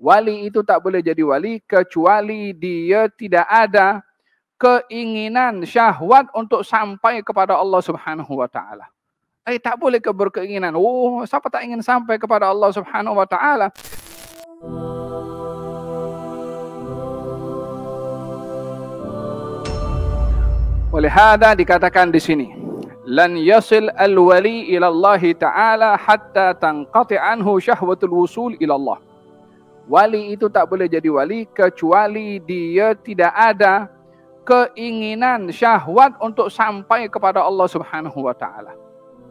Wali itu tak boleh jadi wali kecuali dia tidak ada keinginan syahwat untuk sampai kepada Allah Subhanahu wa taala. Tak boleh berkeinginan, siapa tak ingin sampai kepada Allah Subhanahu wa taala? Oleh hada dikatakan di sini, lan yasil al-wali ila Allah taala hatta tanqati anhu syahwatul wusul ila Allah. Wali itu tak boleh jadi wali kecuali dia tidak ada keinginan syahwat untuk sampai kepada Allah Subhanahu wa taala.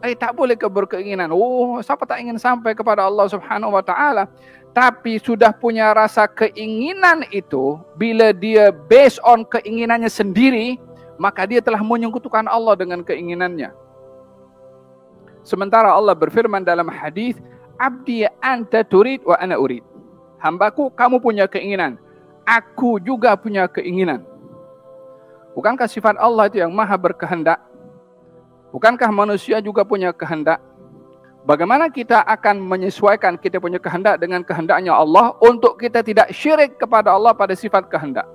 Tak boleh berkeinginan, siapa tak ingin sampai kepada Allah Subhanahu wa taala? Tapi sudah punya rasa keinginan itu, bila dia based on keinginannya sendiri, maka dia telah menyekutukan Allah dengan keinginannya. Sementara Allah berfirman dalam hadis, "Abdi anta turid wa ana urid." Hambaku, kamu punya keinginan, aku juga punya keinginan. Bukankah sifat Allah itu yang maha berkehendak? Bukankah manusia juga punya kehendak? Bagaimana kita akan menyesuaikan kita punya kehendak dengan kehendaknya Allah untuk kita tidak syirik kepada Allah pada sifat kehendak?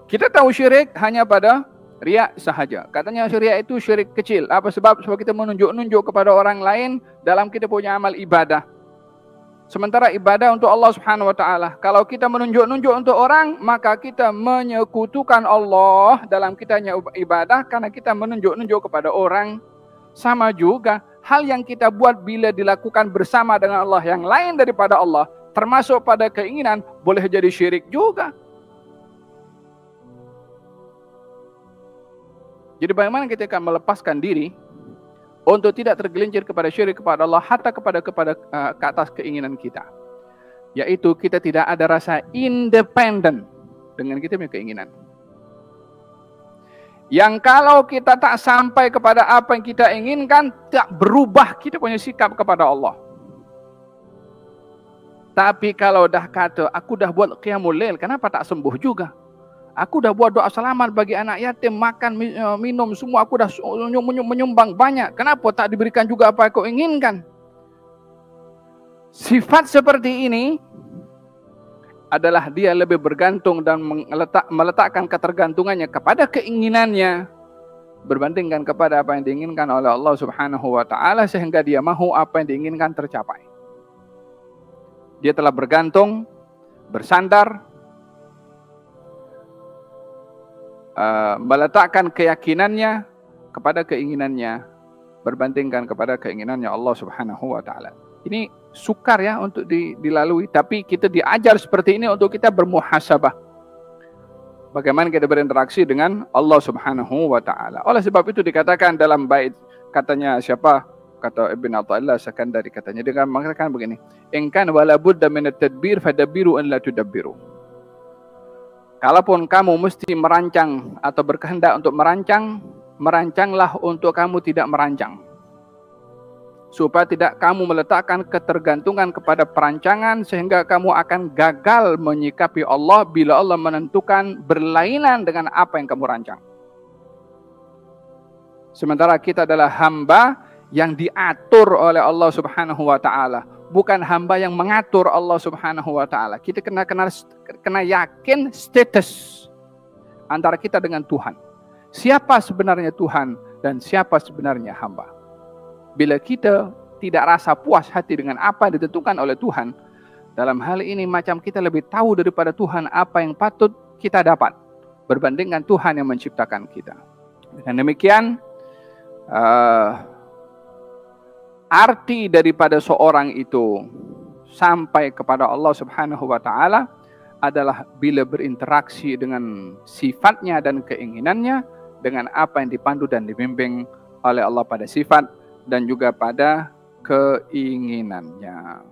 Kita tahu syirik hanya pada riak sahaja. Katanya syirik itu syirik kecil. Apa sebab? Sebab kita menunjuk-nunjuk kepada orang lain dalam kita punya amal ibadah. Sementara ibadah untuk Allah Subhanahu wa taala. Kalau kita menunjuk-nunjuk untuk orang, maka kita menyekutukan Allah dalam kitanya ibadah karena kita menunjuk-nunjuk kepada orang. Sama juga hal yang kita buat bila dilakukan bersama dengan Allah yang lain daripada Allah, termasuk pada keinginan, boleh jadi syirik juga. Jadi bagaimana kita akan melepaskan diri untuk tidak tergelincir kepada syirik kepada Allah, hatta ke atas keinginan kita, yaitu kita tidak ada rasa independen dengan kita punya keinginan. Yang kalau kita tak sampai kepada apa yang kita inginkan, tak berubah kita punya sikap kepada Allah. Tapi kalau dah kata, aku dah buat qiyamul lail, kenapa tak sembuh juga? Aku dah buat doa selamat bagi anak yatim, makan, minum semua, aku dah menyumbang banyak. Kenapa tak diberikan juga apa yang kau inginkan? Sifat seperti ini adalah dia lebih bergantung dan meletakkan ketergantungannya kepada keinginannya berbandingkan kepada apa yang diinginkan oleh Allah Subhanahu wa taala, sehingga dia mahu apa yang diinginkan tercapai. Dia telah bergantung, bersandar, meletakkan keyakinannya kepada keinginannya berbandingkan kepada keinginannya Allah Subhanahu wa taala. Ini sukar ya untuk dilalui, tapi kita diajar seperti ini untuk kita bermuhasabah. Bagaimana kita berinteraksi dengan Allah Subhanahu wa taala. Oleh sebab itu dikatakan dalam bait, katanya siapa? Kata Ibn Athaillah Sakandari, katanya dengan mengatakan begini, "In kan wala budda min at-tadbir fadabbiru an la tudabbiru." Kalaupun kamu mesti merancang atau berkehendak untuk merancang, merancanglah untuk kamu tidak merancang. Supaya tidak kamu meletakkan ketergantungan kepada perancangan sehingga kamu akan gagal menyikapi Allah bila Allah menentukan berlainan dengan apa yang kamu rancang. Sementara kita adalah hamba yang diatur oleh Allah Subhanahu wa taala, bukan hamba yang mengatur Allah Subhanahu wa taala. Kita kena yakin status antara kita dengan Tuhan. Siapa sebenarnya Tuhan dan siapa sebenarnya hamba. Bila kita tidak rasa puas hati dengan apa yang ditentukan oleh Tuhan, dalam hal ini macam kita lebih tahu daripada Tuhan apa yang patut kita dapat berbandingkan Tuhan yang menciptakan kita. Dengan demikian, arti daripada seorang itu sampai kepada Allah Subhanahu wa taala adalah bila berinteraksi dengan sifatnya dan keinginannya dengan apa yang dipandu dan dibimbing oleh Allah pada sifat dan juga pada keinginannya.